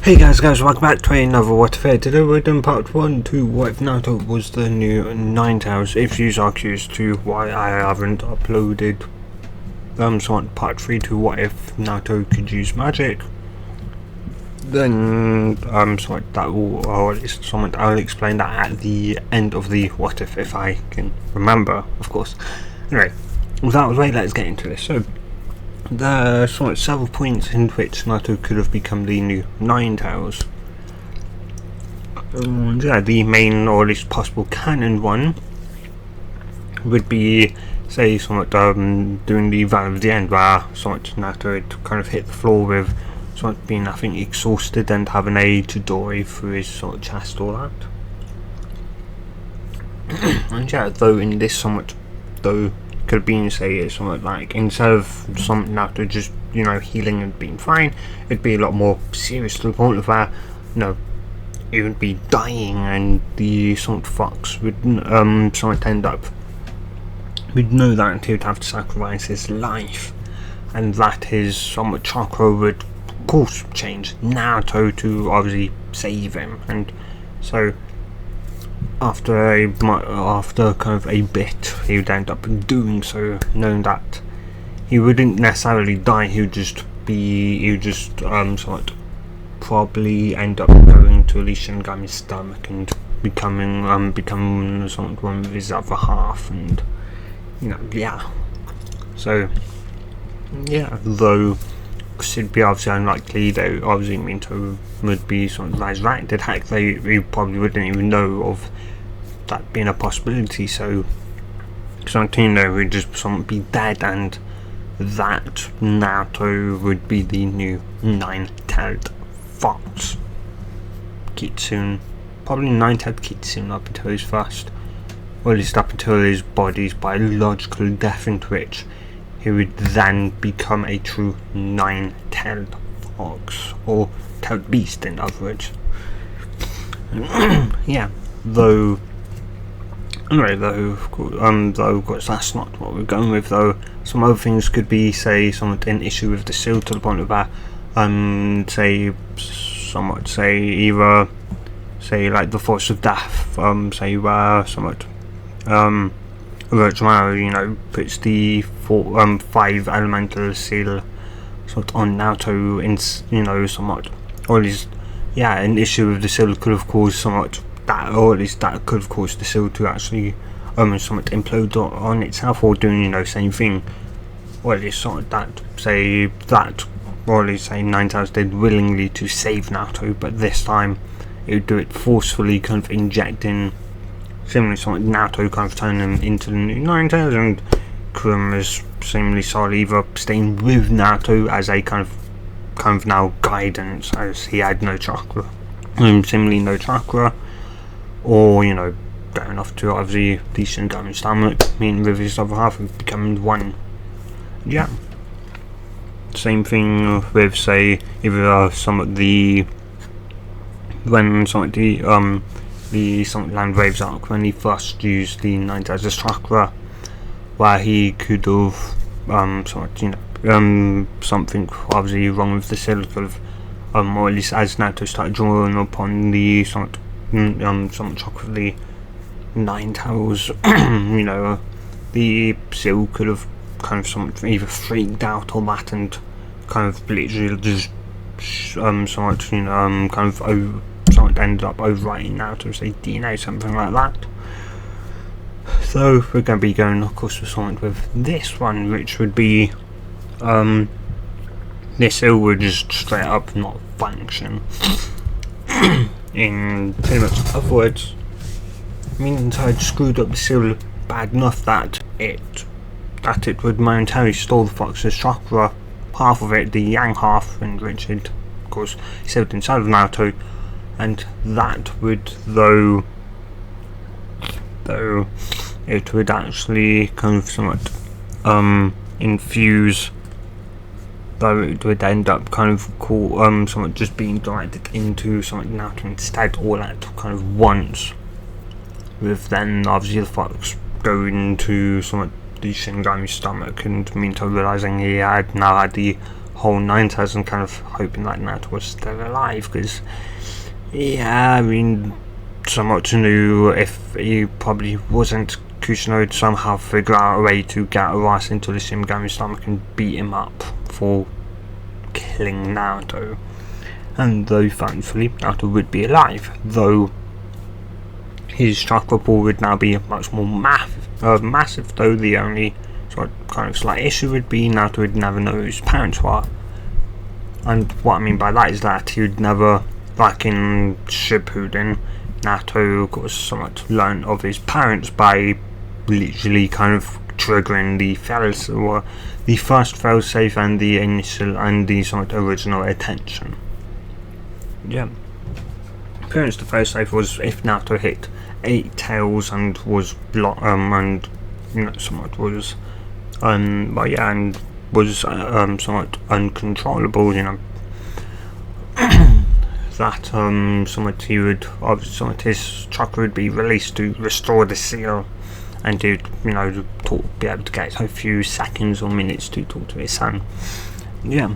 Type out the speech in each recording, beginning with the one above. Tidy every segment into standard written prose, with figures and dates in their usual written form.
Hey guys, welcome back to another What If. Today we're doing part 1 to what if Naruto was the new Nine Tails. If you are curious to why I haven't uploaded part 3 to what if Naruto could use magic, then that will, or at least I'll explain that at the end of the what if I can remember, of course. Anyway, without way, let's get into this. So there are several points in which Naruto could have become the new Nine Tails. The main, or at least possible canon one, would be, say, during the Valley of the End, where Naruto had kind of hit the floor with being, I think, exhausted and having a Chidori through his chest, all that. And though in this could have been, say, it's like, instead of Naruto just, healing and being fine, it'd be a lot more serious to the point of where, he would be dying, and the fox would end up, we'd know that he would have to sacrifice his life, and that his chakra would, of course, change Naruto to obviously save him. And so after kind of a bit, he would end up doing so, knowing that he wouldn't necessarily die. He would just probably end up going to Gami's stomach and becoming one of his other half, and so though it'd be obviously unlikely, though obviously Minto would be resurrected. Heck, we probably wouldn't even know of that being a possibility, so Santino would just be dead, and that Naruto would be the new nine-tailed fox. Kitsune, probably nine-tailed Kitsune up until his first, or at least up until his body's biological death, into which he would then become a true nine-tailed fox, or tailed beast in other words. Though of course that's not what we're going with. Though some other things could be, say, an issue with the seal, to the point of that, either like the force of death, where Orochimaru, puts the 5 elemental seal on Naruto in, or at least, an issue with the seal could have caused that, or at least that could have caused the seal to actually implode on itself, or doing same thing, or at least or at least Nine Tails did willingly to save Naruto, but this time it would do it forcefully, kind of injecting similarly Naruto, kind of turning him into the new Nine Tails, and Kuruma's seemingly solely either staying with Naruto as a kind of now guidance, as he had no chakra, similarly no chakra, or going off to obviously the Gami's stomach, meeting with his other half and becoming one. Same thing with, say, either the Land Waves arc, when he first used the Nine Tails chakra, where he could have something obviously wrong with the silicon, or at least as Naruto started drawing upon the chakra of the Nine Tails, the seal could have kind of either freaked out or that, and kind of literally just ended up overwriting Naruto's DNA, something like that. So we're going to be going, of course, with this one, which would be this seal would just straight up not function. In pretty much other words, Inside screwed up the seal bad enough that it would momentarily store the fox's chakra, half of it, the yang half, in which it, of course, sealed inside of Naruto, and that would, though it would actually kind of infuse, though it would end up kind of just being directed into Naruto instead, all at kind of once, with then obviously the fox going into the Gami's stomach, and Minto realizing he had now had the whole 9,000, kind of hoping that Naruto was still alive, because, yeah, I mean, somewhat knew if he probably wasn't, Kushina would somehow figure out a way to get Arase into the Shinigami stomach and beat him up for killing Naruto. And though thankfully Naruto would be alive, though his chakra pool would now be much more massive, though the only sort of kind of slight issue would be Naruto would never know who his parents were. And what I mean by that is that he would never, like in Shippuden, Naruto of course somewhat learned of his parents by literally kind of triggering the first failsafe and the initial and the somewhat original attention. Yeah. Appearance to failsafe was if Naruto hit 8 tails and was and somewhat was and was somewhat uncontrollable, that somewhat he would somewhat his chakra would be released to restore the seal, and to be able to get a few seconds or minutes to talk to his son. Yeah,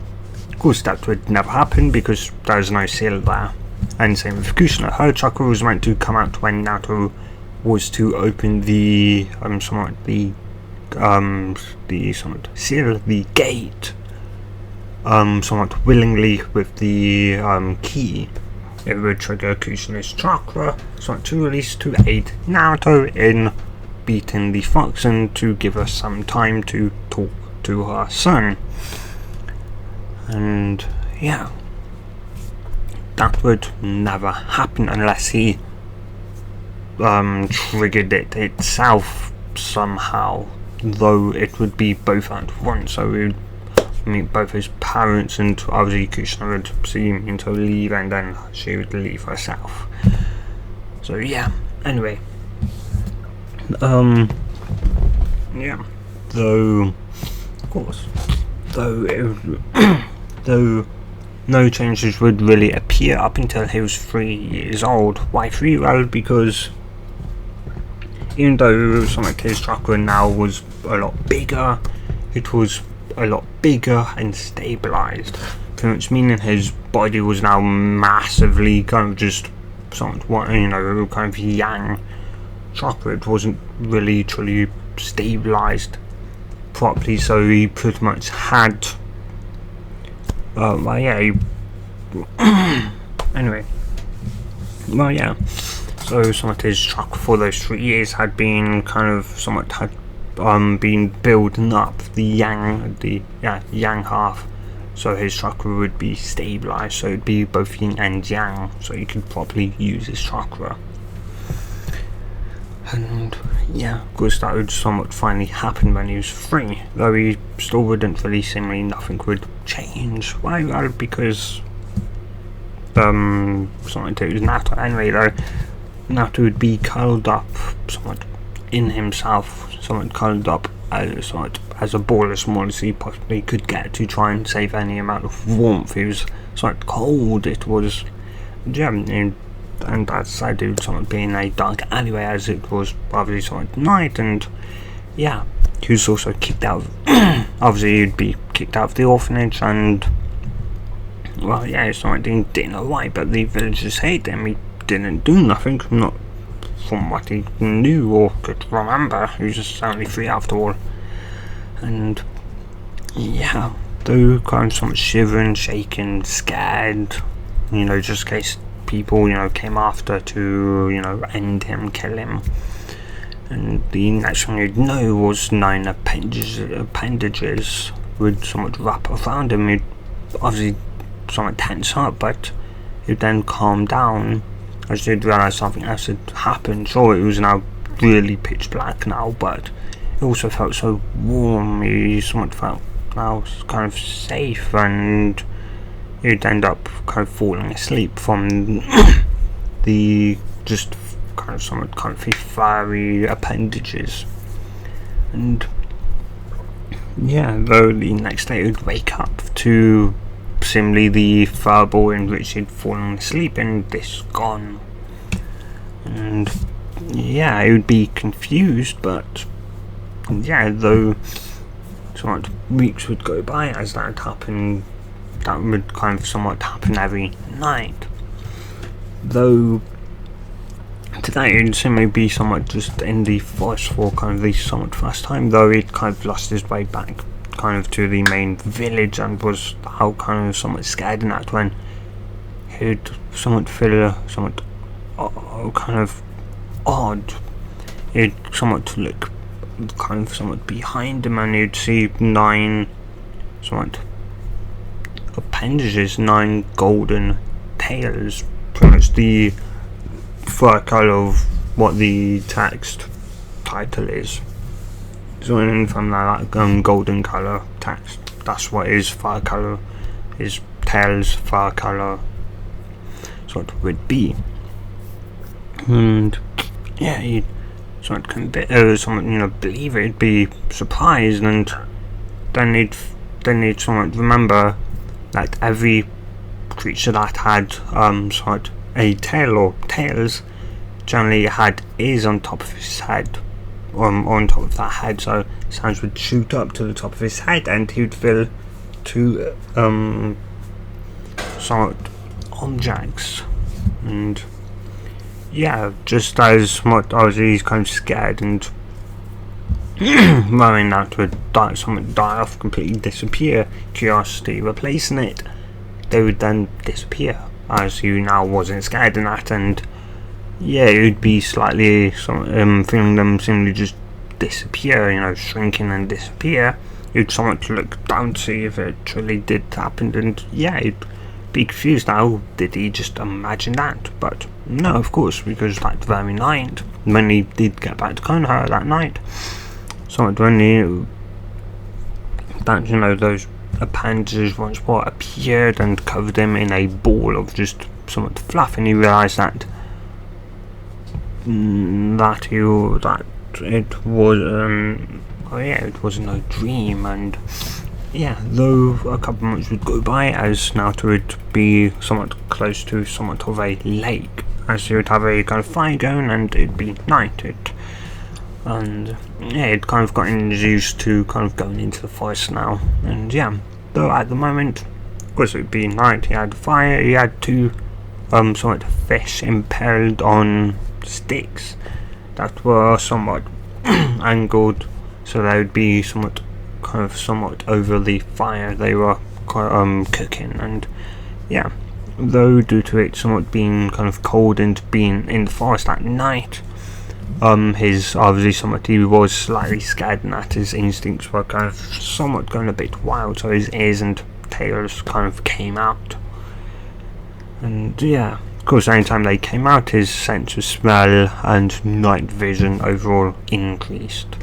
of course that would never happen because there's no seal there. And same with Kushina, her chakra was meant to come out when Naruto was to open the seal the gate somewhat willingly with the key. It would trigger Kushina's chakra somewhat to release to aid Naruto in beating the fox and to give us some time to talk to her son. And yeah, that would never happen unless he triggered it itself somehow, though it would be both at once, so we would meet both his parents, and obviously Kushina would see him to leave and then she would leave herself. So yeah, anyway, yeah, though of course though no changes would really appear up until he was 3 years old. Why 3? Well, because even though something his chakra now was a lot bigger, it was a lot bigger and stabilized, which meaning his body was now massively kind of just somewhat, kind of yang chakra. It wasn't really truly stabilized properly, so he pretty much had anyway, so somewhat his chakra for those 3 years had been kind of somewhat been building up the yang half, so his chakra would be stabilized, so it'd be both yin and yang, so he could properly use his chakra. And yeah, of course that would somewhat finally happen when he was 3, though he still wouldn't really seemingly nothing would change. Why? Well, because something to do with Naruto anyway, though Naruto would be curled up somewhat in himself, somewhat curled up as a ball as small as he possibly could get to try and save any amount of warmth. It was somewhat cold, it was, and that's I do somewhat being a dark alleyway, as it was obviously somewhat night, and yeah, he was also kicked out obviously he'd be kicked out of the orphanage, and well, yeah, it's not didn't know why, but the villagers hated him. He didn't do nothing, not from what he knew or could remember. He was just only 3 after all. And yeah, though kind of somewhat shivering, shaking, scared, just in case people, came after to, end him, kill him. And the next thing you'd know was 9 appendages would somewhat wrap around him. He'd obviously somewhat tense up, but he'd then calm down as he'd realise something else had happened. Sure, it was now really pitch black now, but it also felt so warm. He somewhat felt now kind of safe, and he'd end up kind of falling asleep from the just kind of somewhat comfy, furry appendages. And yeah, though the next day he'd wake up to similarly the fur ball in which he'd fallen asleep, and this gone. And yeah, he would be confused, but yeah, though somewhat weeks would go by as that happened, that would kind of somewhat happen every night. Though today it would simply be somewhat just in the forest for kind of the somewhat first time, though it kind of lost his way back kind of to the main village and was how kind of somewhat scared in that when he'd somewhat feel somewhat kind of odd. He'd somewhat look kind of somewhat behind him and you'd see 9 somewhat appendages, 9 golden tails, pretty much the fur colour of what the text title is. So anything like that golden colour text, that's what is fur colour, is tails, fur colour, sort of would be. And yeah, you'd sort of someone believe it'd be surprised, and then they'd somewhat remember that every creature that had sort of a tail or tails generally had ears on top of his head, on top of that head, so sounds would shoot up to the top of his head and he would feel 2 sort of objects. And yeah, just as much as he's kind of scared and worrying that would die off, completely disappear, curiosity replacing it, they would then disappear as he now wasn't scared in that. And yeah, it would be slightly feeling them simply just disappear, shrinking and disappear. You'd somewhat look down to see if it truly did happen, and yeah, you'd be confused now, did he just imagine that? But no, of course, because that very night, when he did get back to Konoha that night, somewhat when he knew that, those appendages once more appeared and covered him in a ball of just somewhat fluff, and he realised that it was no dream. And yeah, though a couple of months would go by, as Naruto would be somewhat close to somewhat of a lake, as he would have a kind of fire going and it'd be night. And yeah, it kind of gotten used to kind of going into the forest now. And yeah, though at the moment, of course it would be night, he had fire, he had 2 somewhat fish impaled on sticks that were somewhat angled, so they would be somewhat over the fire they were cooking. And yeah, though due to it somewhat being kind of cold and being in the forest at night, his obviously somewhat he was slightly scared, and that his instincts were kind of somewhat going a bit wild, so his ears and tails kind of came out. And yeah, of course, anytime they came out, his sense of smell and night vision overall increased.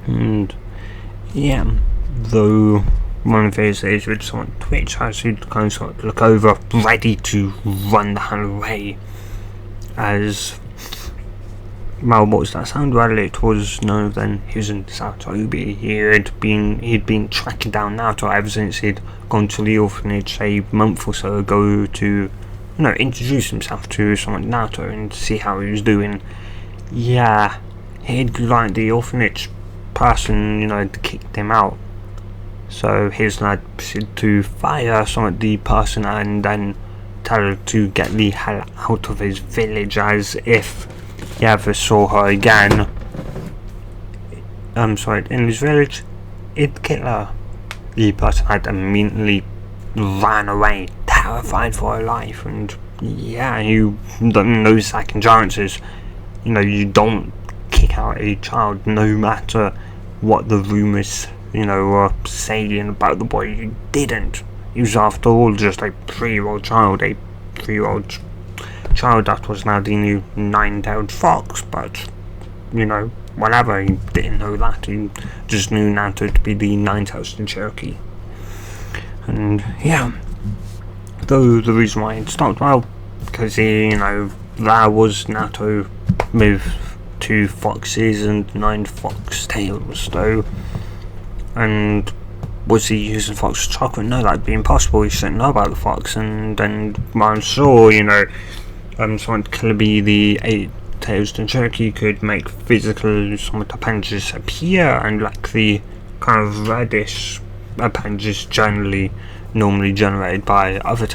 And yeah, though one of his ears would somewhat twitch as he'd kind of sort of look over, ready to run the hell away. As well, what was that sound? Well, it was none other than his and Satobi. He'd been tracking down Naruto ever since he'd gone to the orphanage a month or so ago to introduce himself to someone Naruto and see how he was doing. Yeah, he'd like the orphanage person, had kicked him out. So his lad proceeded to fire someone the person and then tell her to get the hell out of his village, as if he ever saw her again in his village, he'd kill her. The person had immediately ran away, terrified for her life. And yeah, you don't know second chances. You don't kick out a child, no matter what the rumours were saying about the boy. You didn't. He was after all just a 3-year-old child, that was now the new 9-tailed fox. But whatever, he didn't know that. He just knew Naruto to be the 9-tailed Cherokee. And yeah, though the reason why it stopped, well, because there was Naruto with 2 foxes and 9 fox tails, though. And was he using fox chocolate? No, that'd be impossible. He didn't know about the fox. And then I'm sure someone could be the 8-tailed Cherokee could make physical somewhat appendages appear, and like the kind of reddish appendages generally normally generated by other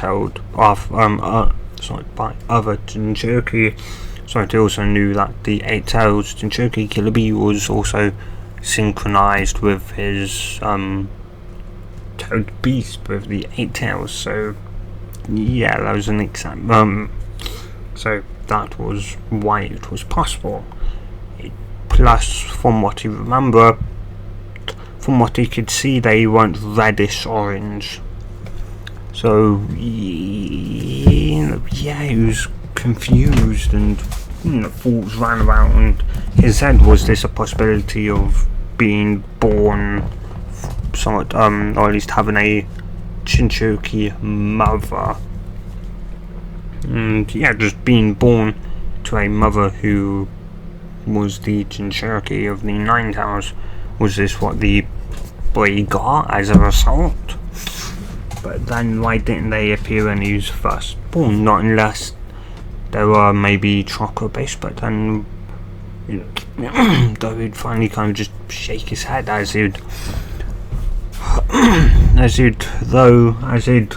by other Jinchuriki. So they also knew that the 8 tails Jinchuriki Killer Bee was also synchronized with his Toad Beast with the 8 tails. So yeah, that was an example. So that was why it was possible. Plus, from what he remember, from what he could see, they weren't reddish orange. So yeah, he was confused, and thoughts ran around his head. Was this a possibility of being born somewhat, or at least having a Jinchuriki mother? And yeah, just being born to a mother who was the Jinchuriki of the 9 Tails. Was this what the boy got as a result? But then why didn't they appear when he was first born? Not unless they were maybe chocolate based, but then though he'd finally kind of just shake his head as he'd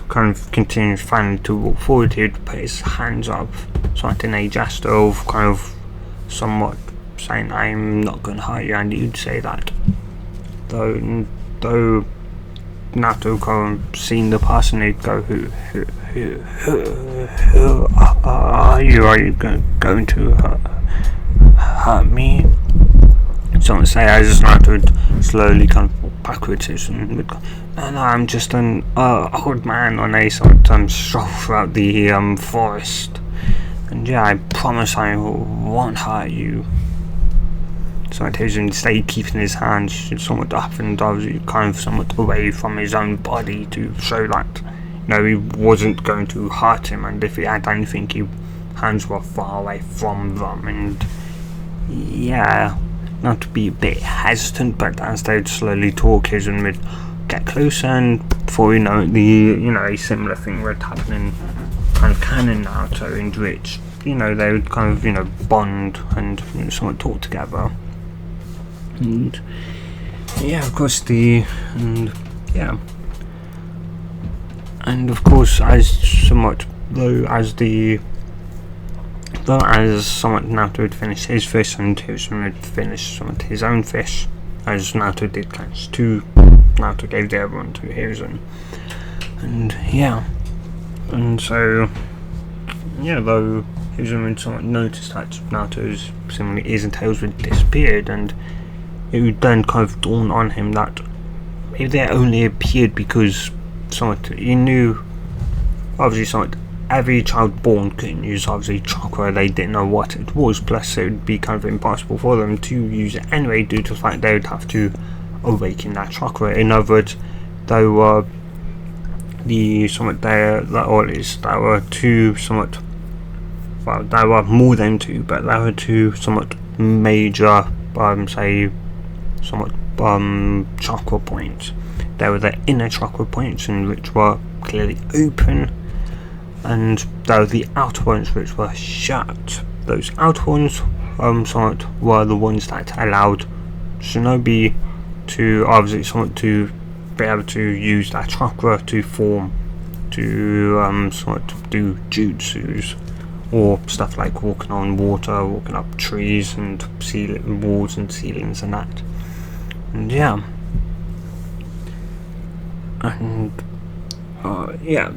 kind of continue finally to walk forward. He'd put his hands up, something in a gesture of kind of somewhat saying, "I'm not going to hurt you," and he'd say that. Though Naruto kind of seen the person, he'd go, who are you? Are you going to hurt me? Someone say, as Naruto would slowly kind of walk backwards, and would go, no, I'm just an old man on a sometimes stroll throughout the forest, and yeah, I promise I won't hurt you. So it tells him to stay keeping his hands somewhat up and obviously kind of somewhat away from his own body to show that he wasn't going to hurt him, and if he had anything, his hands were far away from them. And yeah, not to be a bit hesitant, but as they'd slowly talk, his and would get closer, and before you know it, a similar thing would happen in kind of canon Naruto, in which they would kind of bond and somewhat talk together. And yeah, of course and of course, as somewhat Naruto would finish his fish, and Hiruzen would finish somewhat his own fish, as Naruto did catch 2. Naruto gave the other one to Hiruzen, and yeah, and so yeah, though Hiruzen would somewhat notice that Naruto's similarly ears and tails would disappeared, and it would then kind of dawn on him that maybe they only appeared because he knew, obviously every child born couldn't use obviously chakra. They didn't know what it was, plus it would be kind of impossible for them to use it anyway, due to the fact they would have to awaken that chakra. In other words, there were there were 2 somewhat, well, there were more than 2, but there were 2 somewhat major chakra points. There were the inner chakra points, which were clearly open, and there were the outer ones which were shut. Those outer ones were the ones that allowed Shinobi to obviously to be able to use that chakra to form, to do jutsus, or stuff like walking on water, walking up trees and walls and ceilings and that. And yeah, and yeah,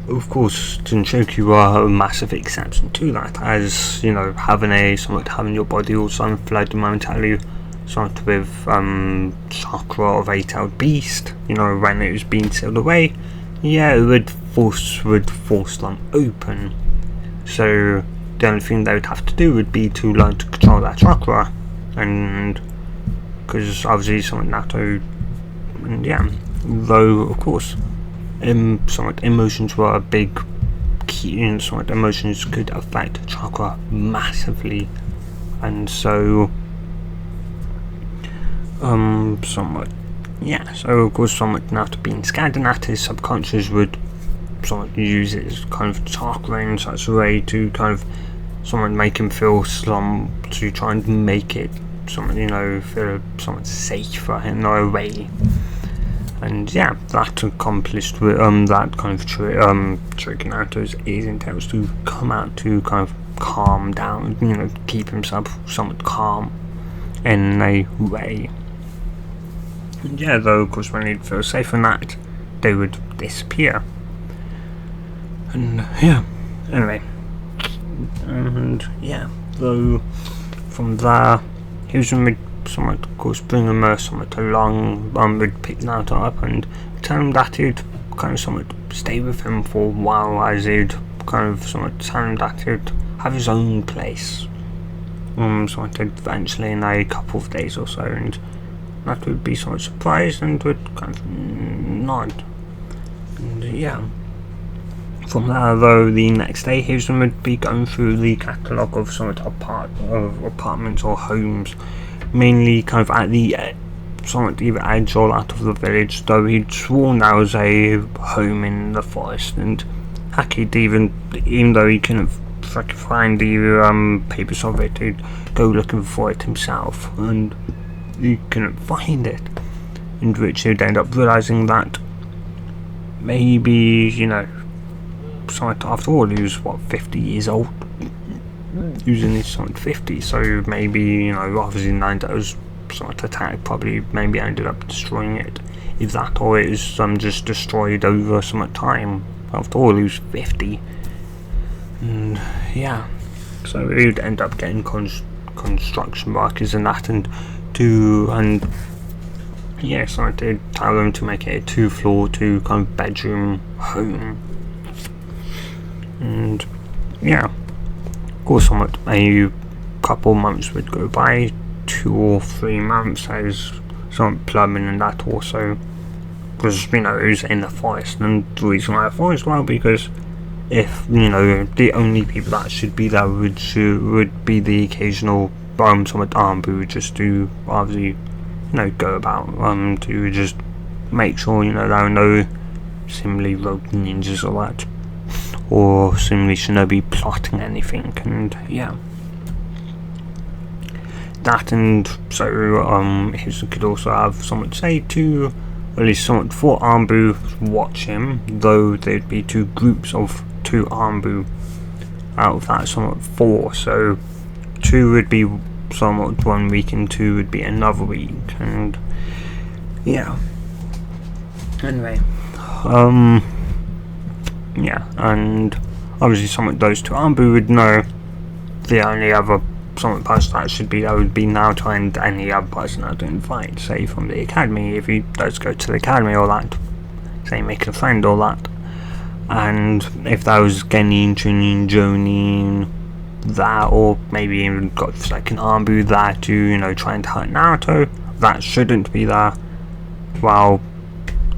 of course Jinchuriki were a massive exception to that, as having your body also flooded momentarily with chakra of 8-tailed beast, when it was being sealed away, it would force them open. So the only thing they would have to do would be to learn to control that chakra, and because obviously Naruto, and yeah, though of course emotions were a big key, and emotions could affect chakra massively, and so so of course Naruto being scanned, and that his subconscious would use its kind of chakra in such a way to kind of make him feel to try and make it feel somewhat safe for him in a way. And yeah, that accomplished with that kind of tricking Naruto's ears and tails to come out to kind of calm down, keep himself somewhat calm in a way. And yeah, though of course when he'd feel safe in that, they would disappear. And yeah, anyway, and yeah, though from there, he was somewhat, of course, bring him somewhat along, would pick Naruto up and tell him that he'd kind of somewhat stay with him for a while, as he'd kind of somewhat tell him that he'd have his own place. Somewhat eventually in a couple of days or so, and that would be somewhat surprised and would kind of nod. And yeah. From there, though, the next day, Houston would be going through the catalogue of some apartments or homes, mainly kind of at the somewhat either edge or out of the village, though he'd sworn there was a home in the forest, and heck, he'd even though he couldn't find the papers of it, he'd go looking for it himself, and he couldn't find it, in which he'd end up realising that maybe, somewhat after all, he was 50 years old. He was in his somewhat 50s, so maybe, obviously knowing that it was somewhat attack, probably maybe ended up destroying it. If that, or it was just destroyed over somewhat time. After all, he was 50. And yeah, so he'd end up getting construction workers and that, so I did tell them to make it a 2-floor, 2 kind of bedroom home. And yeah, of course, somewhat a couple months would go by, 2 or 3 months, as some plumbing and that also, because it was in the forest. And the reason why the forest, well, because if the only people that should be there would be the occasional somewhat armed who would just do obviously go about to just make sure there are no similarly rogue ninjas or that, or similarly shinobi plotting anything. And yeah, that, and so he could also have someone say to, or at least somewhat 4 Anbu watch him, though there'd be 2 groups of 2 Anbu out of that somewhat 4, so 2 would be somewhat 1 week and 2 would be another week. And yeah, anyway, yeah, and obviously somewhat those 2 Anbu would know the only other somewhat person that should be there would be Naruto, and any other person that don't fight, say from the academy, if he does go to the academy or that, say make a friend or that. And if that was Genin, Chunin, Jonin, that, or maybe even got like an Anbu there to trying to hurt Naruto, that shouldn't be there. Well,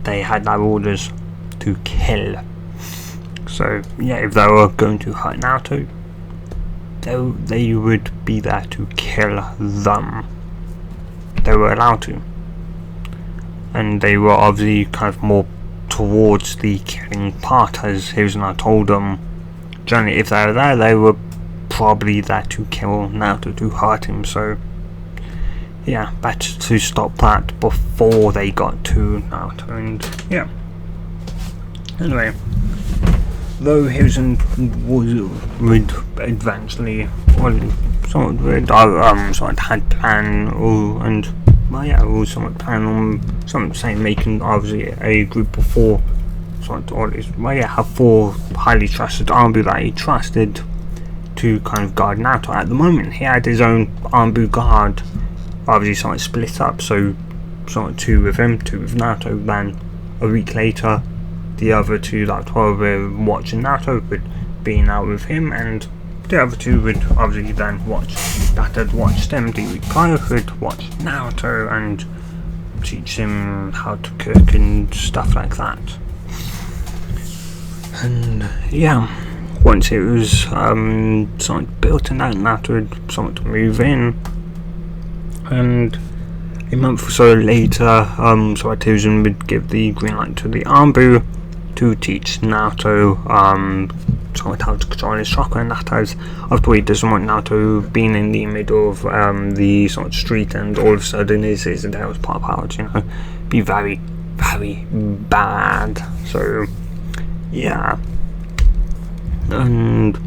they had their orders to kill. So yeah, if they were going to hurt Naruto, they would be there to kill them. They were allowed to, and they were obviously kind of more towards the killing part, as Hiruzen told them. Generally, if they were there, they were probably there to kill Naruto, to hurt him. So yeah, better to stop that before they got to Naruto. And yeah, anyway, though Hiruzen would eventually, somewhat had plan, and well, yeah, we somewhat plan on saying making obviously a group of 4, have 4 highly trusted Anbu that he trusted to kind of guard Naruto. At the moment, he had his own Anbu guard, obviously somewhat split up, so somewhat 2 with him, 2 with Naruto. Then a week later, the other 2 that were watching Naruto would be out with him, and the other 2 would obviously then had watched him the week prior, would watch Naruto and teach him how to cook and stuff like that. And yeah, once it was somewhat built and that, Naruto would somewhat move in, and a month or so later, Hiruzen would give the green light to the Anbu to teach Naruto how to control his chakra, and that, as after he doesn't want Naruto being in the middle of the street and all of a sudden his tails pop out, be very very bad. So yeah, and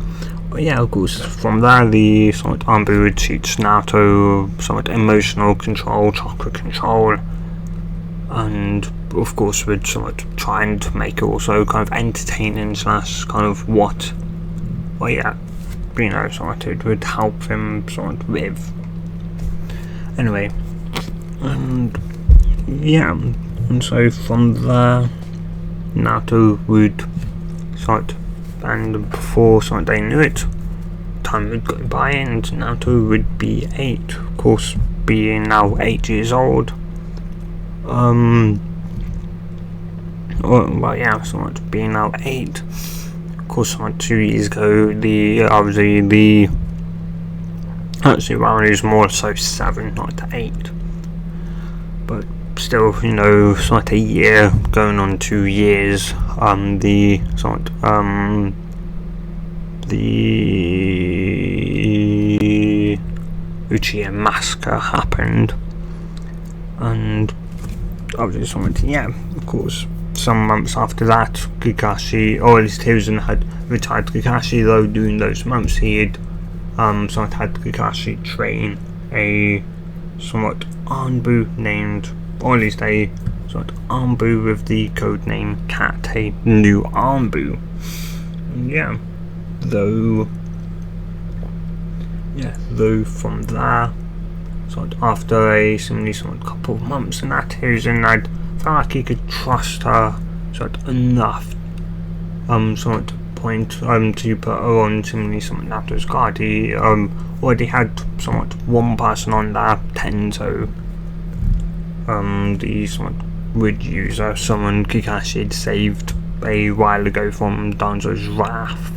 yeah, of course, from there the somewhat Anbu would teach Naruto somewhat emotional control, chakra control, and of course would somewhat trying to make it also kind of entertaining slash kind of what, well yeah, you know, somewhat it would help him somewhat with. Anyway, and yeah, and so from there Naruto would start, and before somewhat they knew it, time would go by and Naruto would be 8, of course being now 8 years old. Well yeah, somewhat being now 8, of course somewhat 2 years ago, actually well it was more so 7, not 8, but still, you know, somewhat a year going on 2 years, the Uchiha massacre happened, and obviously somewhat, yeah, of course, some months after that, Kakashi, or at least Hiruzen had retired Kakashi, though during those months he had somewhat had Kakashi train a somewhat Anbu named, or at least a somewhat Anbu with the code name Cat, a new Anbu. And yeah, though from there, sort of after a similarly somewhat couple of months in that, Hiruzen had felt like he could trust her sort of enough, somewhat to point to put her on similarly somewhat Naruto's guard. He already had somewhat one person on there, Tenzo, the somewhat wood user, someone Kakashi had saved a while ago from Danzo's wrath.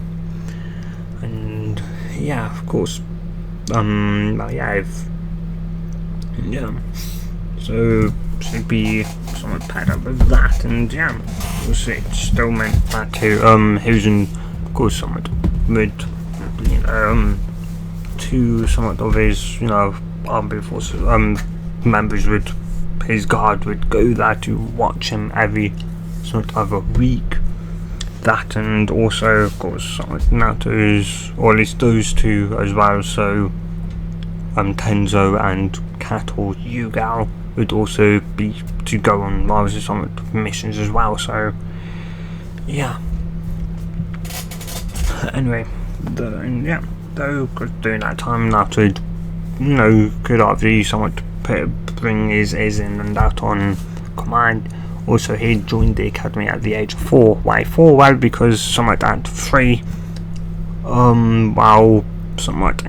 And yeah, of course, so should be somewhat paired up with that, and yeah, of course it still meant that Hiruzen, of course, somewhat would, you know, two somewhat of his, you know, armed forces, members would, his guard would go there to watch him every sort of a week. That, and also of course somewhat Naruto's, or at least those two as well, so Tenzo and Kat or Yugao would also be to go on rather somewhat missions as well, so yeah. Anyway, though during that time Naruto, you know, could obviously somewhat bring his in and out on command. Also, he joined the academy at the age of 4. Why 4? Well, because somewhat at 3, while somewhat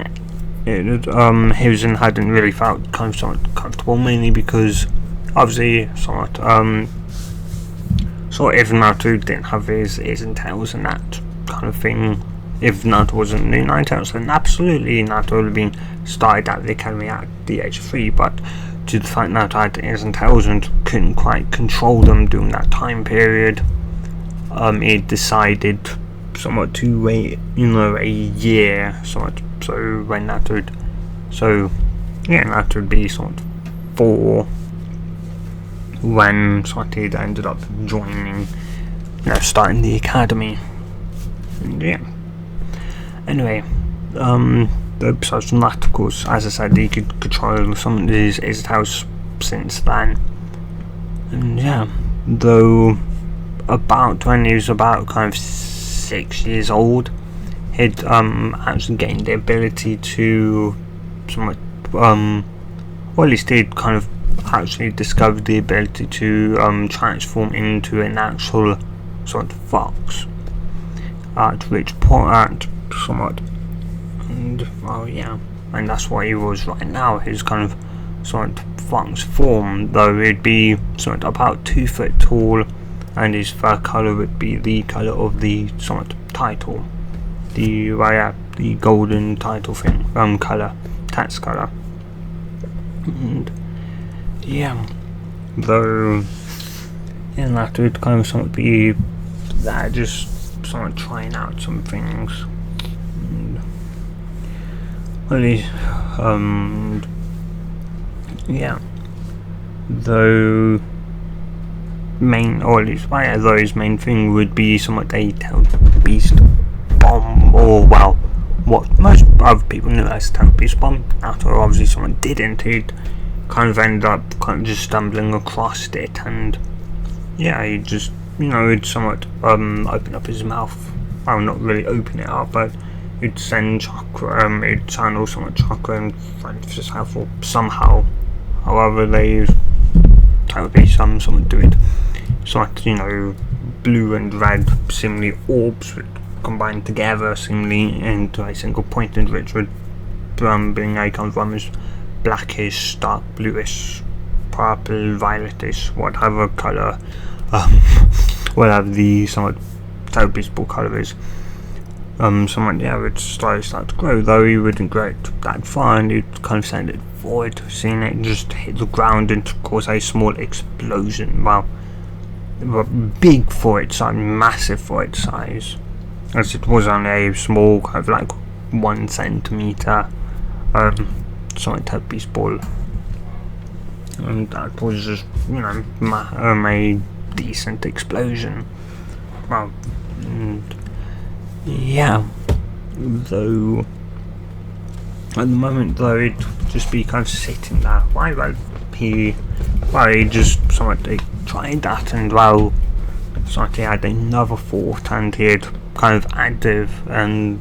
Hiruzen hadn't really felt kind of somewhat comfortable, mainly because obviously somewhat sort of if Naruto didn't have his ears and tails and that kind of thing, if Naruto wasn't new Nine Tails, then absolutely Naruto would have been started at the academy at the age of 3, but due to the fact Naruto had ears and tails and couldn't quite control them during that time period, he decided somewhat to wait, you know, a year, somewhat, so when Naruto would be somewhat 4 when somewhat he ended up joining, you know, starting the academy. And yeah. Anyway, besides from that, of course, as I said, he could control some of his house since then. And yeah, though about when he was about kind of 6 years old, he'd actually gained the ability to somewhat, or at least he'd kind of actually discovered the ability to transform into an actual sort of fox. At which point, somewhat, and well, yeah, and that's what he was right now. His kind of sort of fox form, though it'd be sort of about 2 foot tall, and his fur color would be the color of the sort of title, the golden title thing, color, text color, and yeah, though, yeah, that would kind of sort of be that, just sort of trying out some things. Really, yeah. Though, main, or at least my those main thing would be somewhat a tailed beast bomb, or well, what most other people knew as tailed beast bomb. After obviously someone didn't, he kind of ended up kind of just stumbling across it, and yeah, he just, you know, he'd somewhat open up his mouth. Well, not really open it up, but he'd send chakra, he'd channel somewhat chakra and find himself, or somehow, however they totally someone do it. So like, you know, blue and red seemingly orbs would combine together seemingly into a single point, in which would being a kind of almost blackish, dark bluish, purple, violetish, whatever colour, whatever the somewhat noticeable colour is. Somewhat, yeah, would slowly start to grow, though he wouldn't grow it that far, and he'd kind of send it forward, seeing it just hit the ground and cause a small explosion. Well, big for its size, massive for its size, as it was only a small, kind of like 1 centimetre, something type beast ball, and that was just, you know, a decent explosion. Well, and yeah, though at the moment, though, it'd just be kind of sitting there. Why he just somewhat tried that, and well, somewhat he had another thought, and he'd kind of active on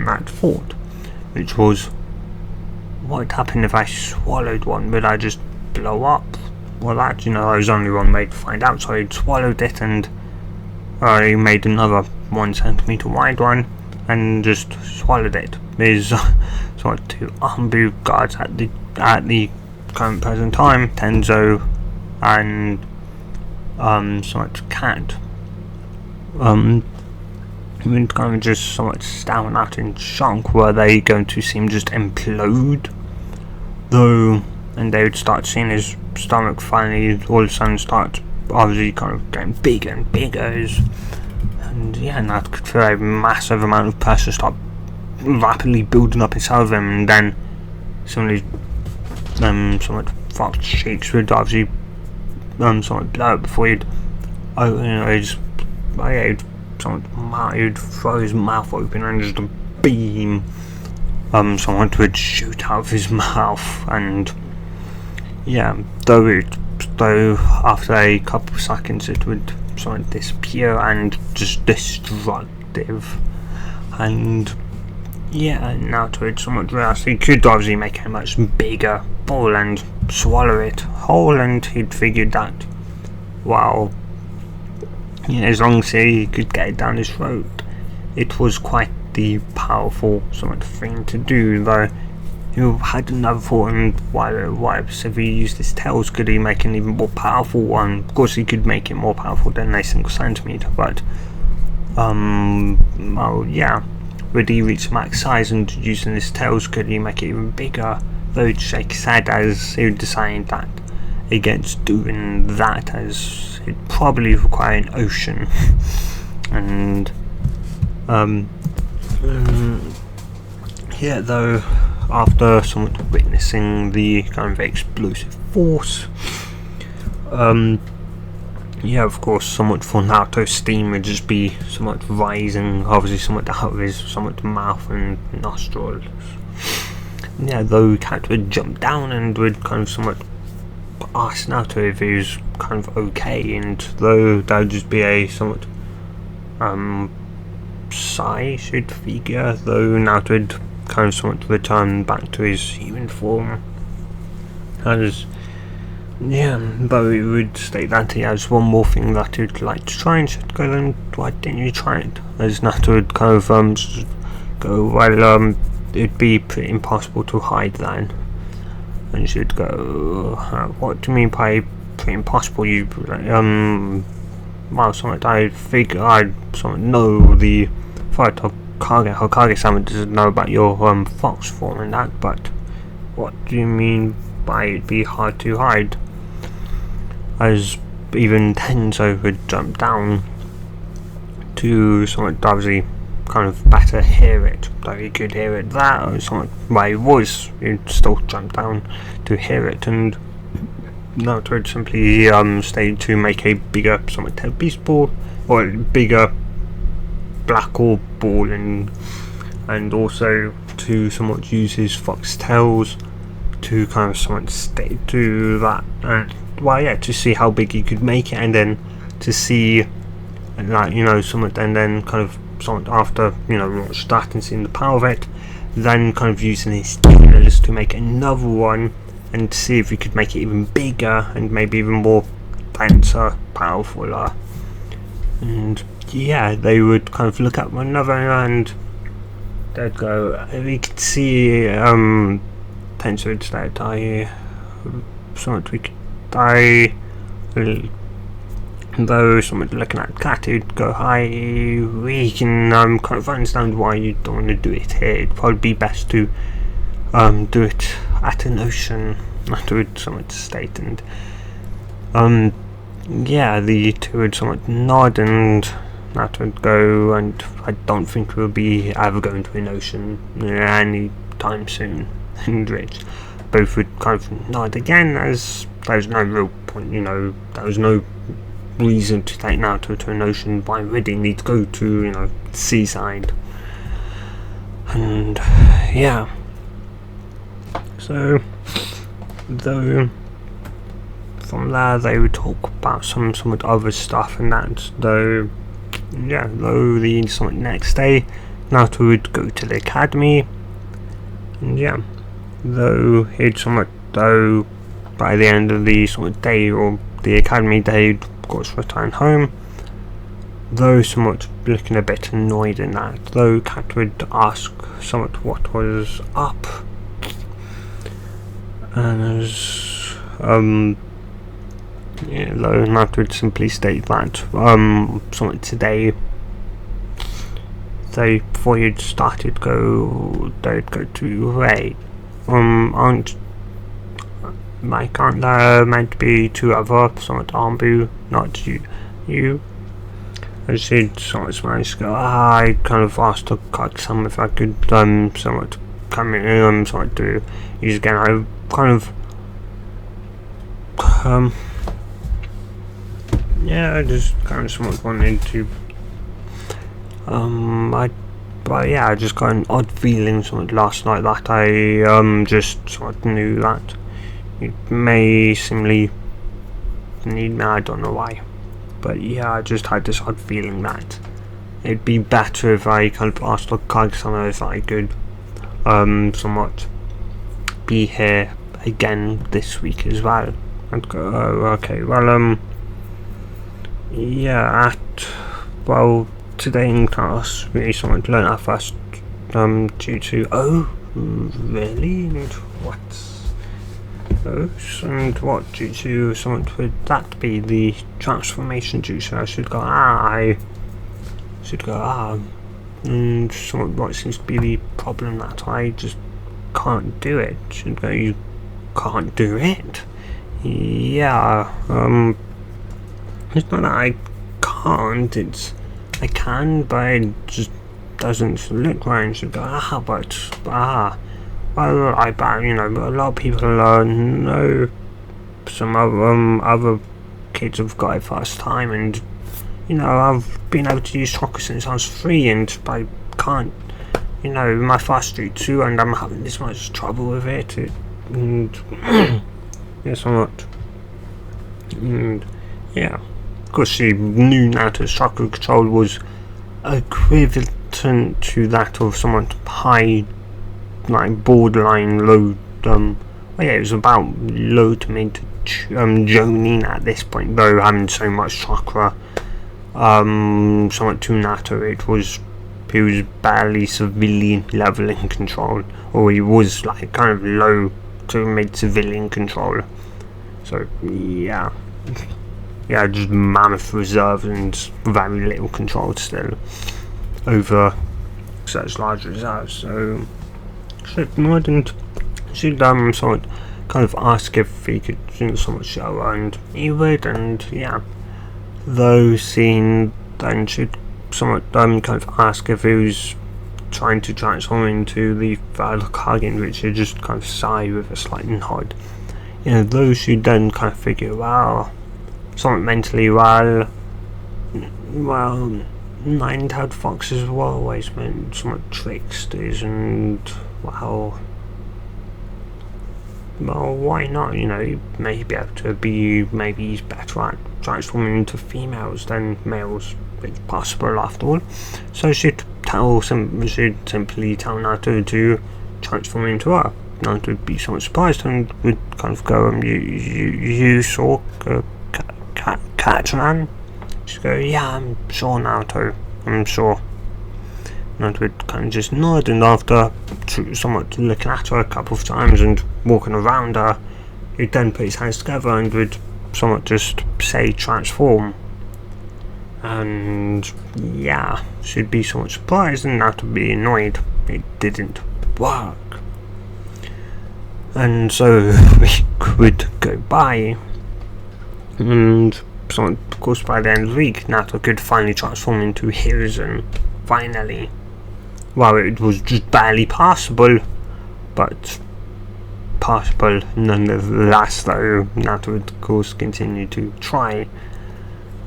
that thought, which was, what would happen if I swallowed one? Would I just blow up? Well, that, you know, there was only one way to find out, so he'd swallowed it, and he made another 1 centimetre wide one and just swallowed it. There's sort of 2 armed guards at the current present time, Tenzo and sort of Cat. Would kind of just somewhat stand out in shock. Were they going to seem just implode? Though, and they would start seeing his stomach finally all of a sudden start obviously kind of getting bigger and bigger, and yeah, and that could feel a massive amount of pressure start rapidly building up inside of him, and then suddenly somewhat fox cheeks would obviously somewhat blow up before he'd he'd throw his mouth open and just a beam someone would shoot out of his mouth, and yeah, though after a couple of seconds it would sort of disappear and just destructive. And yeah, now to it somewhat realised he could obviously make a much bigger ball and swallow it whole, and he'd figured that, well, yeah, as long as he could get it down his throat, it was quite the powerful sort of thing to do. Though he had another thought, and why if he used his tails, could he make an even more powerful one? Of course he could make it more powerful than a single centimetre, but well, yeah, would he reach max size, and using his tails could he make it even bigger? Though he'd shake his head as he would decide that against doing that, as it'd probably require an ocean. And yeah, though, after somewhat witnessing the kind of explosive force, yeah, of course, somewhat for Naruto's steam would just be somewhat rising, obviously somewhat out of his somewhat mouth and nostrils. Yeah, though Cat would jump down and would kind of somewhat ask Naruto if he was kind of okay, and though that would just be a somewhat sigh-shaped figure, though Naruto would kind of somewhat return back to his human form. As yeah, though he would state that he has one more thing that he'd like to try, and should go, then why didn't you try it? As Naruto would kind of go, well, it'd be pretty impossible to hide then. And she'd go, what do you mean by pretty impossible? You well, something I figure I'd know the fight of Hokage-sama doesn't know about your fox form and that, but what do you mean by it'd be hard to hide? As even Tenzo would jump down to somewhat obviously kind of better hear it, though he could hear it that, or somewhat where he was, he'd still jump down to hear it, and Naruto would simply stay to make a bigger somewhat tail beast ball, or a bigger black orb ball, and also to somewhat use his fox tails to kind of somewhat stay to that, and well, yeah, to see how big he could make it, and then to see, like, you know, somewhat, and then kind of somewhat after, you know, watch that and seeing the power of it, then kind of using his tailors to make another one and see if we could make it even bigger and maybe even more denser, powerful, and yeah, they would kind of look at one another and they'd go, we could see Tensor would start die, somewhat we could die, though someone looking at Cat would go, hi, we can kind of understand why you don't want to do it here. It'd probably be best to do it at an ocean, afterwards someone state, and yeah, the two would somewhat nod, and that would go, and I don't think we'll be ever going to an ocean any time soon, and which both would kind of nod again, as there's no real point, you know, there was no reason to take Naruto to an ocean. Why would he need to go to, you know, seaside? And yeah, so though from there they would talk about some somewhat other stuff, and that though, yeah, though the somewhat next day Naruto would go to the academy, and yeah, though he'd somewhat, though by the end of the somewhat day, or the academy day, he'd of course return home, though somewhat looking a bit annoyed in that, though Cat would ask somewhat what was up, and as yeah, though Naruto would simply state that somewhat today they, before you'd started, they'd go to Ray, aren't there meant to be two other somewhat Armbu, not you? And she'd somewhat managed to go, I kind of asked her some if I could somewhat come in, somewhat do use again. I kind of yeah, I just kind of somewhat wanted to but yeah, I just got an odd feeling somewhat last night that I just somewhat knew that it may seemingly need me, I don't know why, but yeah, I just had this odd feeling that it'd be better if I kind of asked Kage-sama if I could somewhat be here again this week as well. I'd go, oh, okay, well, yeah, well, today in class we somewhat learned our first jutsu. Oh, really? And what? And what jutsu somewhat would that be? The transformation jutsu. I should go, and somewhat what seems to be the problem, that I just can't do it. Should go, you can't do it? Yeah, it's not that I can't, it's I can, but it just doesn't look right. And should go, well, I bet, you know, a lot of people know some other kids have got it first time, and you know, I've been able to use chakra since I was 3, and I can't, you know, my first jutsu, and I'm having this much trouble with it, and yeah, somewhat, and yeah, of course she knew Naruto's chakra control was equivalent to that of somewhat high, like borderline low, well, yeah, it was about low to mid Jonin at this point, though having so much chakra somewhat to Naruto, he was barely civilian level in control, or he was like kind of low to mid civilian control, so yeah, just mammoth reserve and very little control still over such large reserves. So she'd nod, and she'd somewhat kind of ask if he could, you know, somewhat show her, and he would, and yeah, though seen, then she'd somewhat kind of ask if he was trying to transform into the Kage, which he'd just kind of sigh with a slight nod. those who then kind of figure, well, somewhat mentally well, nine-tailed foxes were always meant somewhat tricksters, and why not? He may be able to be, maybe he's better at transforming into females than males. It's possible after all. So she'd simply tell Naruto to transform into her. Naruto would be somewhat surprised and would kind of go, you saw Catman? She'd go, yeah, I'm sure, Naruto, I'm sure. Naruto would kind of just nod, and after somewhat looking at her a couple of times and walking around her, he'd then put his hands together and would somewhat just say transform. And yeah, she'd be somewhat surprised and Naruto would be annoyed it didn't work. And so a week would go by, and of course by the end of the week Naruto could finally transform into Hiruzen. Finally. Well, it was just barely passable, but possible nonetheless, though. Naruto would of course continue to try,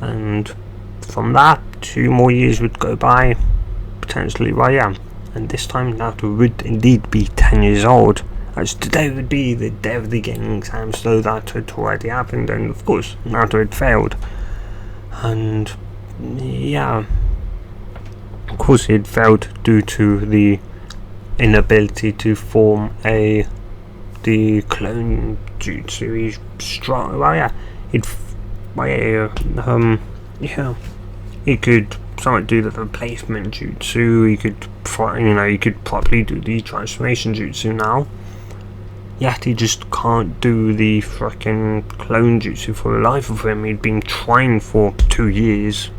and from that 2 more years would go by, potentially, and this time Naruto would indeed be 10 years old, as today would be the day of the gaming exam, so that had already happened, and of course Naruto had failed. And of course he had failed due to the inability to form the clone jutsu. He's strong. He could somewhat do the replacement jutsu. He could properly do the transformation jutsu now. Yet he just can't do the frickin' clone jutsu for the life of him. He'd been trying for 2 years.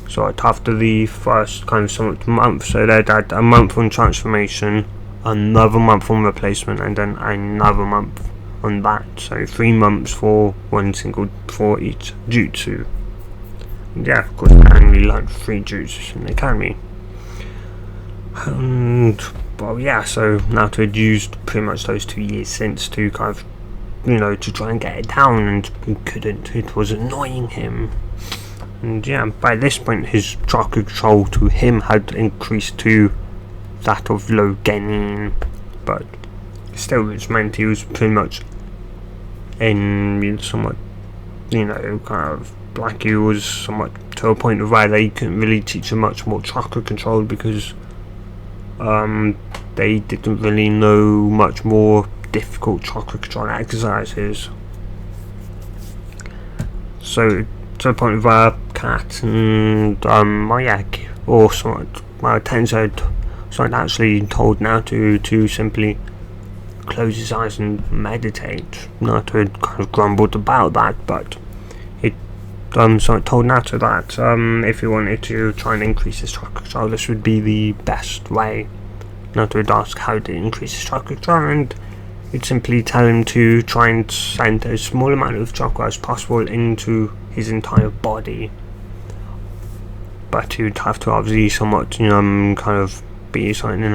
So after the first kind of somewhat month, so they'd had a month on transformation, another month on replacement, and then another month on that. So 3 months for each jutsu. And of course, I only learned 3 jutsus in the academy. And so Naruto had used pretty much those 2 years since to kind of, to try and get it down, and he couldn't. It was annoying him. And by this point his chakra control to him had increased to that of low Genin, but still which meant he was pretty much in somewhat, kind of like he was somewhat to a point of where they couldn't really teach him much more chakra control, because they didn't really know much more difficult chakra control exercises. So to the point where Cat and or Tenzo had actually told Naruto to simply close his eyes and meditate. Naruto had kind of grumbled about that, but it told Naruto that if he wanted to try and increase his chakra control, this would be the best way. Naruto would ask how to increase his chakra control, and he'd simply tell him to try and send a small amount of chakra as possible into his entire body. But he would have to obviously somewhat, kind of be something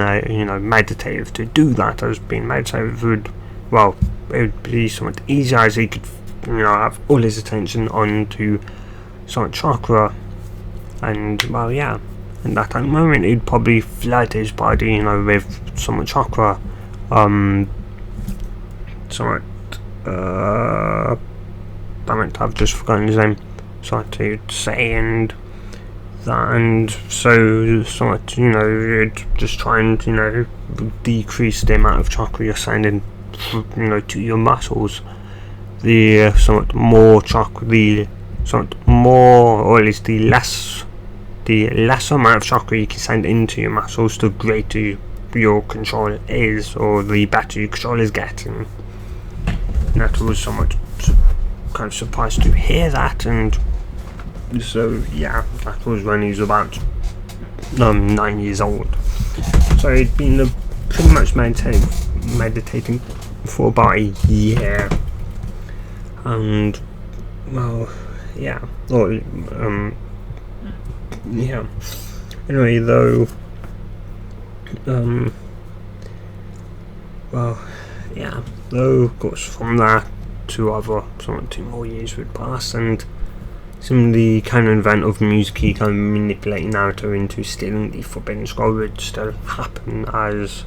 meditative to do that, as being meditative it would be somewhat easier, as he could, have all his attention onto somewhat chakra, and and at that moment he'd probably flood his body, with somewhat chakra, somewhat, damn it, I've just forgotten his name, so to say, and so somewhat, you'd just try and, decrease the amount of chakra you're sending, to your muscles. The somewhat more chakra, or at least the less amount of chakra you can send into your muscles, the greater your control is, or the better your control is getting. And that was somewhat kind of surprised to hear that, and so that was when he was about 9 years old. So he'd been pretty much meditating for about a year, and anyway, though, Though, of course, from that, 2 more years would pass, and similarly, kind of event of Mizuki kind of manipulating Naruto into stealing the Forbidden Scroll would still happen, as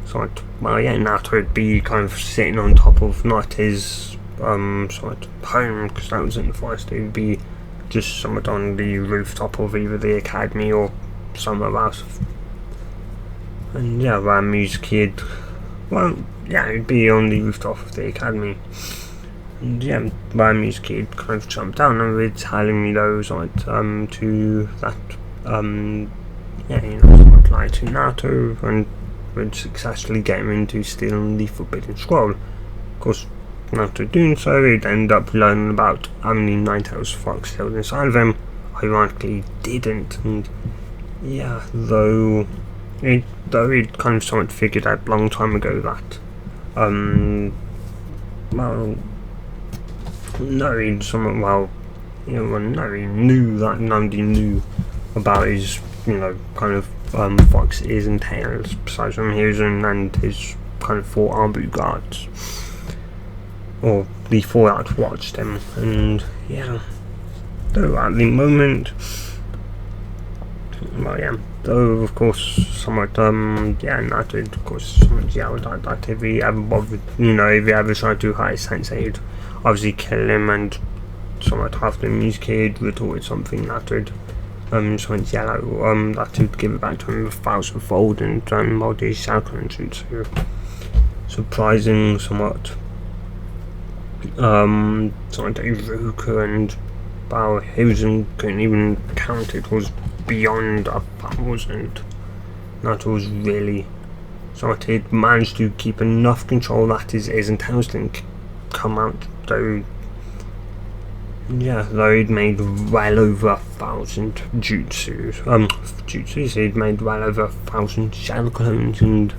Naruto would be kind of sitting on top of not his home, because that was in the forest. It would be just somewhat on the rooftop of either the academy or somewhere else. And yeah, where Mizuki it'd be on the rooftop of the academy. And yeah, where Mizuki would kind of jump down and would telling me those to that lie to Naruto, and would successfully get him into stealing the Forbidden Scroll. Of course, after doing so, he'd end up learning about how many Ninetales fox killed inside of him. Ironically, didn't, and yeah, though he'd kind of somewhat figured out a long time ago that, he knew that nobody knew about his, kind of fox ears and tails, besides from Hiruzen and his kind of 4 Arbu guards, or the 4 that watched him. And yeah, though at the moment, though of course somewhat Naruto of course somewhat yelled at that if he ever bothered, if he ever tried to hire Sensei, he'd obviously kill him, and somewhat after Mizuki had retorted something that would somewhat yell out that would give it back to him 1,000-fold, and mod his Shadow Jutsu, surprising somewhat Iruka, and Hiruzen couldn't even count. It was beyond 1,000. Naruto was really somewhat, he'd managed to keep enough control that his ears and tails didn't come out, though he'd made well over 1,000 jutsus, he'd made well over 1,000 shadow clones, and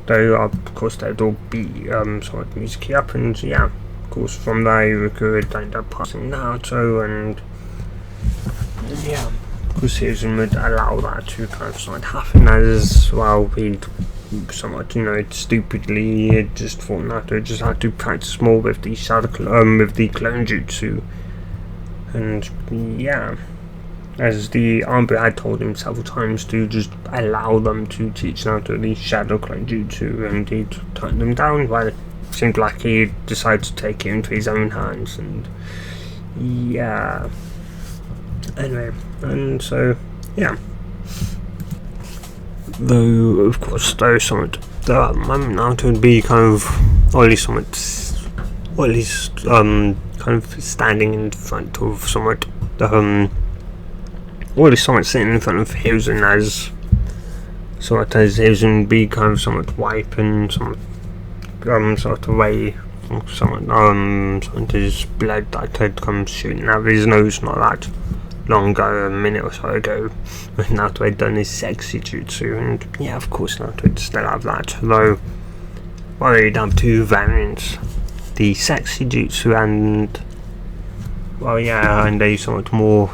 though of course they'd all be Mizuki up, and of course from there Iruka would end up passing Naruto, and of course Hiruzen would allow that to kind of happen, as well. He'd somewhat, stupidly just thought Naruto just had to practice more with the with the clone jutsu, and as the Arbu had told him several times to just allow them to teach Naruto the shadow clone jutsu, and he'd turned them down. Well, it seemed like he decided to take it into his own hands, and anyway, and so though of course somewhat at the moment Naruto would be kind of, or at least kind of standing in front of somewhat or at least somewhat sitting in front of Hiruzen, as Hiruzen would be kind of somewhat wiping somewhat away somewhat his blood that had come shooting out of his nose not that long ago, a minute or so ago, when Naruto had done his sexy jutsu, and of course Naruto would still have that, though he'd have 2 variants, the sexy jutsu and and a somewhat more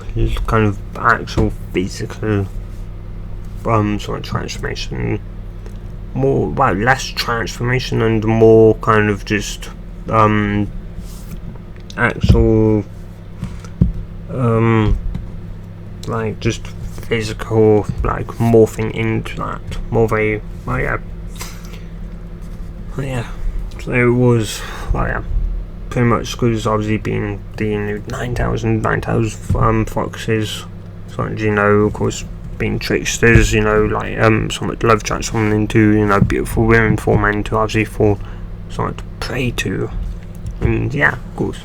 kind of actual physical sort of transformation, less transformation and more kind of just actual just physical, morphing into that, more of a so it was pretty much, because obviously being the new Ninetales foxes, of course being tricksters, somewhat love transforming into beautiful women for men to obviously fall somewhat prey to, and of course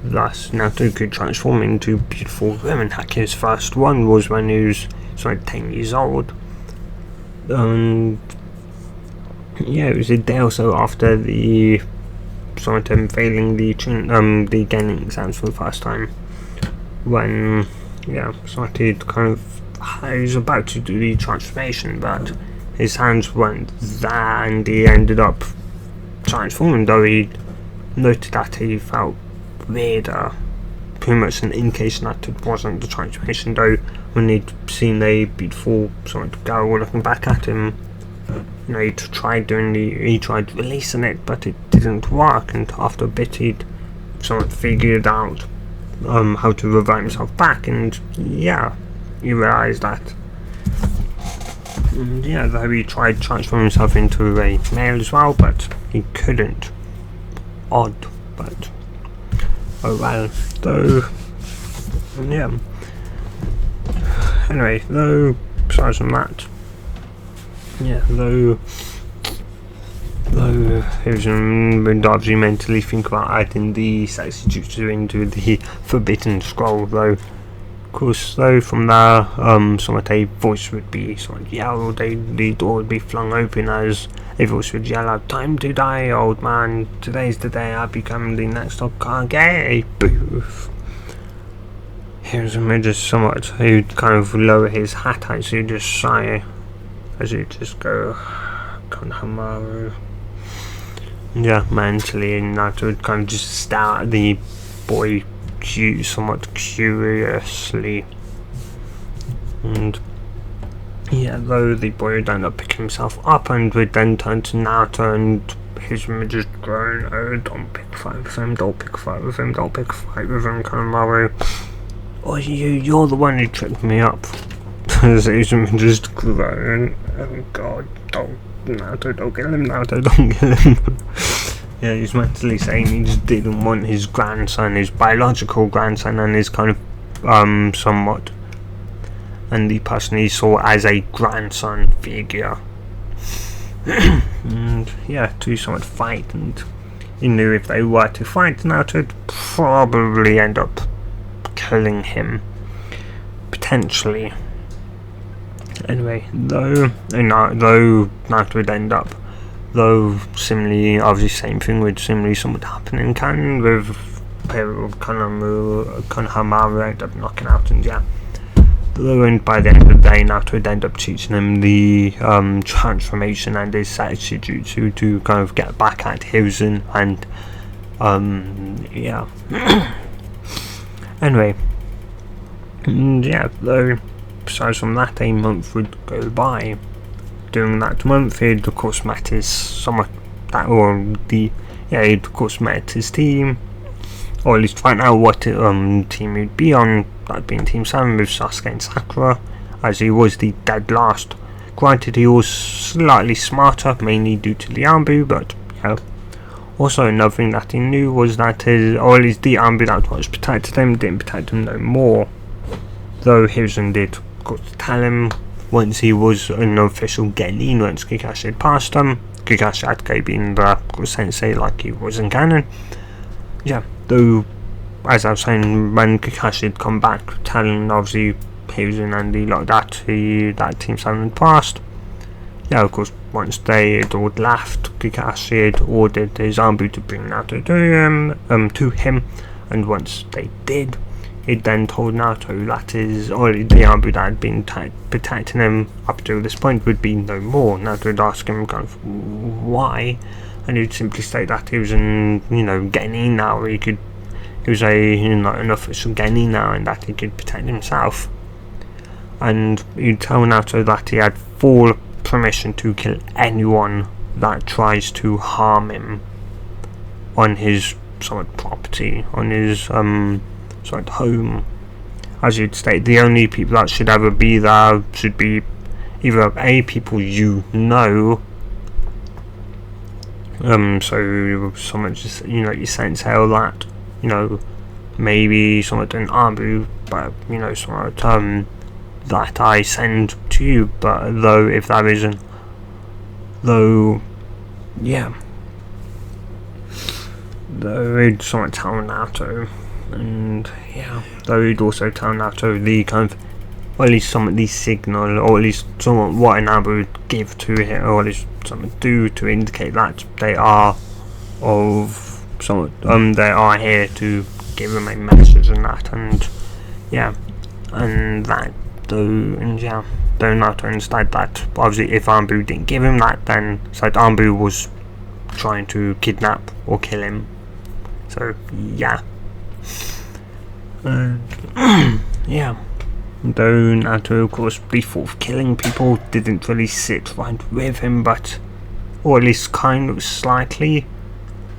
thus Naruto could transform into beautiful women. His first one was when he was 10 years old, and it was a day or so after the him failing the Genin exams for the first time, when started kind of, he was about to do the transformation, but his hands weren't there, and he ended up transforming, though he noted that he felt weirder, pretty much an indication that it wasn't the transformation, though when he'd seen a beautiful girl looking back at him, he tried releasing it, but it didn't work, and after a bit he'd somewhat figured out how to revive himself back, and yeah, he realised that. And yeah, though he tried transforming himself into a male as well, but he couldn't. Odd, but oh well. Though, yeah. Anyway, though, besides from that, yeah, though he was obviously mentally think about adding the sexy jutsu into the Forbidden Scroll, though, of course, though, from there, somewhat a voice would be somewhat yelled, the door would be flung open as a voice would yell out, "Time to die, old man, today's the day I become the next Hokage." Boof. Here's him just somewhat, he'd kind of lower his hat out, so he'd just sigh, as he'd just go, "Kanhamaru." Yeah, mentally, and Naruto would kind of just stare at the boy somewhat curiously. And yeah, though the boy would end up picking himself up and would then turn to Naruto, and his would just groan, "Oh, don't pick a fight with him, don't pick a fight with him, don't pick a fight with him, Kanhamaru. Oh, you're the one who tricked me up." His would just groan, "Oh god, Naruto, don't kill him, Naruto, don't kill him." Yeah, he's mentally saying he just didn't want his grandson, his biological grandson, and his kind of, somewhat, and the person he saw as a grandson figure. And yeah, to somewhat fight, and he knew if they were to fight, Naruto would probably end up killing him. Potentially. Anyway, though Naruto would end up, though similarly, obviously same thing would similarly somewhat happen in canon with Konohamaru end up knocking out, and yeah. Though, and by the end of the day, Naruto would end up teaching him the transformation and his Saichi Jutsu to kind of get back at Hiruzen, and yeah. Anyway, and yeah, though, besides from that, a month would go by. During that month, he'd of course met his he'd of course met his team, or at least find out what team he'd be on, that being Team 7 with Sasuke and Sakura, as he was the dead last. Granted, he was slightly smarter, mainly due to the Anbu, but yeah. Also, another thing that he knew was that the Anbu that was protected him didn't protect him no more. Though Hiruzen did, of course, tell him once he was an official Genin, once Kakashi had passed him, Kakashi had been the sensei like he was in canon. Yeah, though, as I was saying, when Kakashi had come back, telling obviously Hiruzen and the lot that Team 7 had passed. Yeah, of course, once they had all left, Kakashi had ordered his Anbu to bring Naruto to him, and once they did, it then told Naruto that the Anbu that had been protecting him up to this point would be no more. Naruto would ask him kind of why, and he'd simply say that he was getting in now. He was an official Genin now, and that he could protect himself. And he'd tell Naruto that he had full permission to kill anyone that tries to harm him on his property, on his home. As you'd state, the only people that should ever be there should be either people you know, so someone just your sensei or that, maybe someone an Anbu, but someone that I send to you. But though if that isn't, though he'd someone tell Naruto. And yeah, though he'd also tell Naruto the kind of, or at least some of the signal, or at least somewhat what an Anbu would give to him, or at least something do to indicate that they are they are here to give him a message and that, and yeah, and that though Naruto understood that obviously if Anbu didn't give him that, then said Anbu was trying to kidnap or kill him. So yeah. Yeah, Though Naruto, of course, the thought of killing people didn't really sit right with him, but, or at least kind of slightly,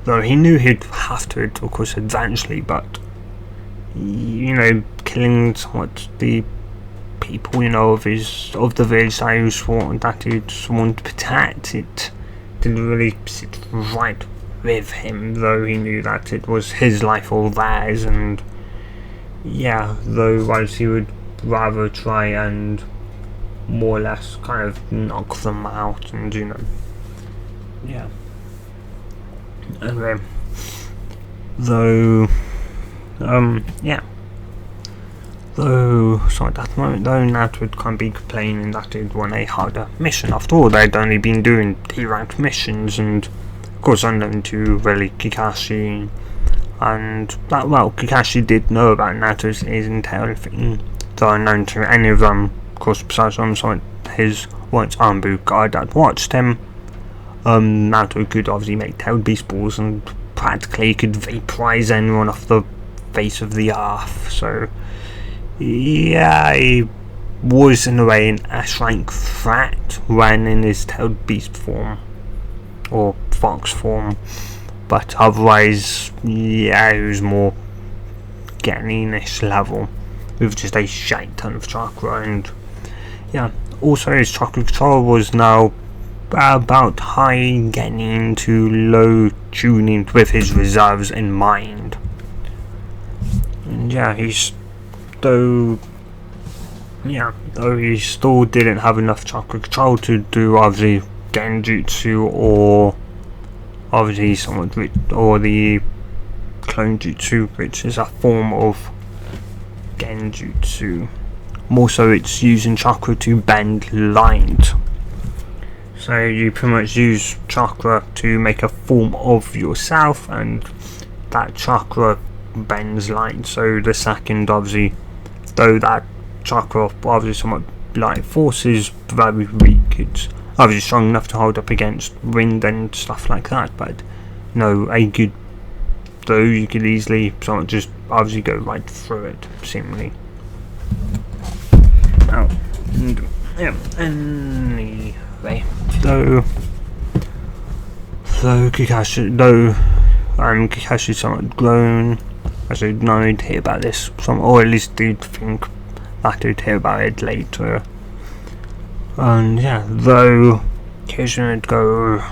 though he knew he'd have to, of course, eventually, but, you know, killing somewhat the people, you know, of the village that he was sworn that he'd sworn to protect, it didn't really sit right with him, though he knew that it was his life or theirs, and yeah, though as he would rather try and more or less kind of knock them out, and you know, yeah. Anyway, though, yeah. Though, so at that moment, though, Naruto would kind of be complaining that he'd won a harder mission. After all, they'd only been doing D-rank missions, and of course, unknown to really Kakashi, and that, well, Kakashi did know about Naruto's intel thing, though unknown to any of them, of course, besides his once Anbu guard that watched him. Naruto could obviously make tailed beast balls, and practically could vaporize anyone off the face of the earth, so yeah, he was in a way an S-rank threat when in his tailed beast form, or fox form, but otherwise, yeah, he was more Genin-ish level, with just a shite ton of chakra, and yeah, also his chakra control was now about high Genin to low tuning with his reserves in mind, and yeah, though he still didn't have enough chakra control to do obviously Genjutsu or obviously or the clone jutsu, which is a form of Genjutsu. More so, it's using chakra to bend light. So you pretty much use chakra to make a form of yourself, and that chakra bends light. So the second, obviously, though that chakra obviously somewhat light force is very weak, it's obviously strong enough to hold up against wind and stuff like that, but no, though you could easily somewhat just obviously go right through it, seemingly. Oh, and yeah, anyway, though Kakashi somewhat grown, as he'd known to hear about this, or at least did think that he'd hear about it later. And yeah, though Kishon would go,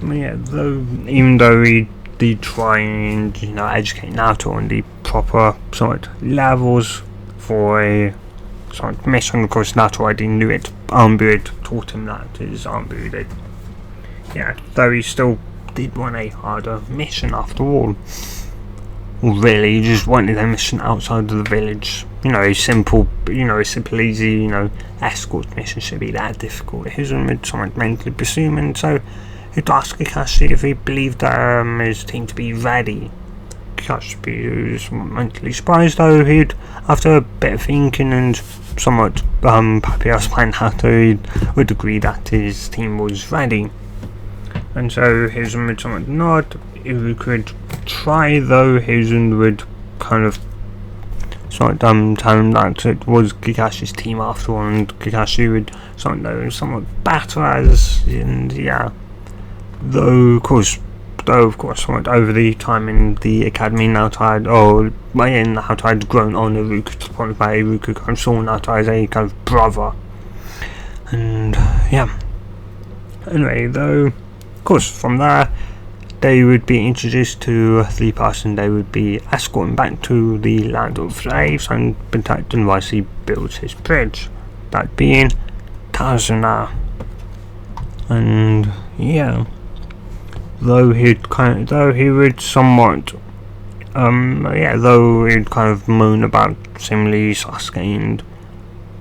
even though he did try and, you know, educate Naruto on the proper somewhat levels for a somewhat mission, of course Naruto already knew it, Anbu had taught him that, his Anbu did. Yeah, though he still did want a harder mission after all. Really, he just wanted a mission outside of the village. You know, a simple, easy, escort mission should be that difficult. It isn't somewhat mentally presuming, so he'd ask Kakashi if he believed his team to be ready. Kakashi was mentally surprised, though he'd, after a bit of thinking and somewhat happy as by Naruto, he would agree that his team was ready. And so Hazen would somewhat nod if we could try, though Hazen would kind of somewhat tell him that it was Kakashi's team after all, and Kakashi would somewhat better as, and yeah. Though of course somewhat over the time in the academy, Naruto had grown on Iruka to the point where Iruka kind of saw Naruto as a kind of brother. And yeah. Anyway, though, of course, from there, they would be introduced to the person they would be escorting back to the land of slaves and protecting whilst he builds his bridge, that being Tazuna. And yeah, though he'd kind of moan about similarly Sasuke and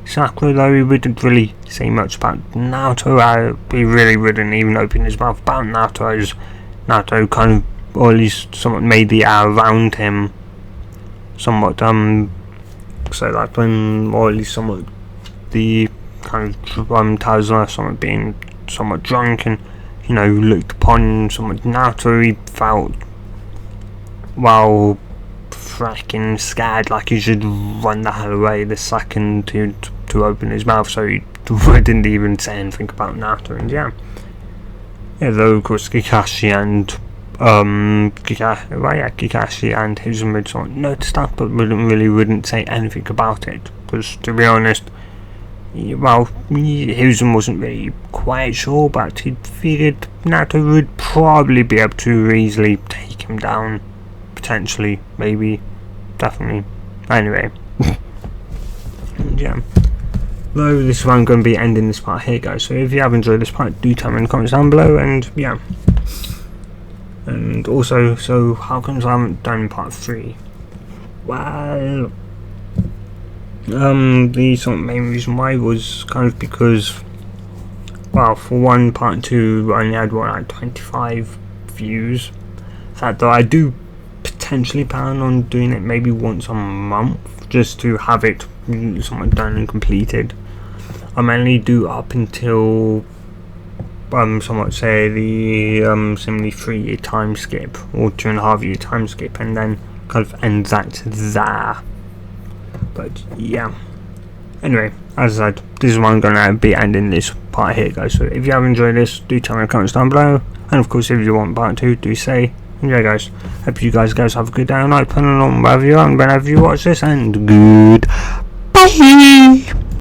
Sakura, though he wouldn't really say much about Naruto. He really wouldn't even open his mouth about Naruto, as Naruto kind of, or at least somewhat made the air around him somewhat, so that when, or at least somewhat, the kind of Tazuna somewhat being somewhat drunk and, looked upon somewhat Naruto, he felt freaking scared, like he should run the hell away the second to open his mouth, so he didn't even say anything about Naruto. And yeah, though of course Kakashi and Kakashi and Hizume sort of noticed that, but wouldn't say anything about it, because to be honest, well, Hizume wasn't really quite sure, but he figured Naruto would probably be able to easily take him down, potentially, maybe, definitely. Anyway, yeah. Though this is where I'm going to be ending this part here, guys. So if you have enjoyed this part, do tell me in the comments down below. And yeah. And also, so how comes I haven't done part 3? Well, the sort of main reason why was kind of because, well, for one, part 2 I only had like 25 views. That though I do potentially plan on doing it maybe once a month, just to have it somewhat done and completed. I mainly do up until somewhat say the similarly 3-year time skip or 2.5-year time skip, and then kind of end that there. But yeah, anyway, as I said, this is why I'm gonna be ending this part here, guys. So if you have enjoyed this, do tell me in the comments down below, and of course if you want part 2, do say. And yeah, guys, hope you guys have a good day or night, depending on wherever you are and whenever you watch this, and goodbye.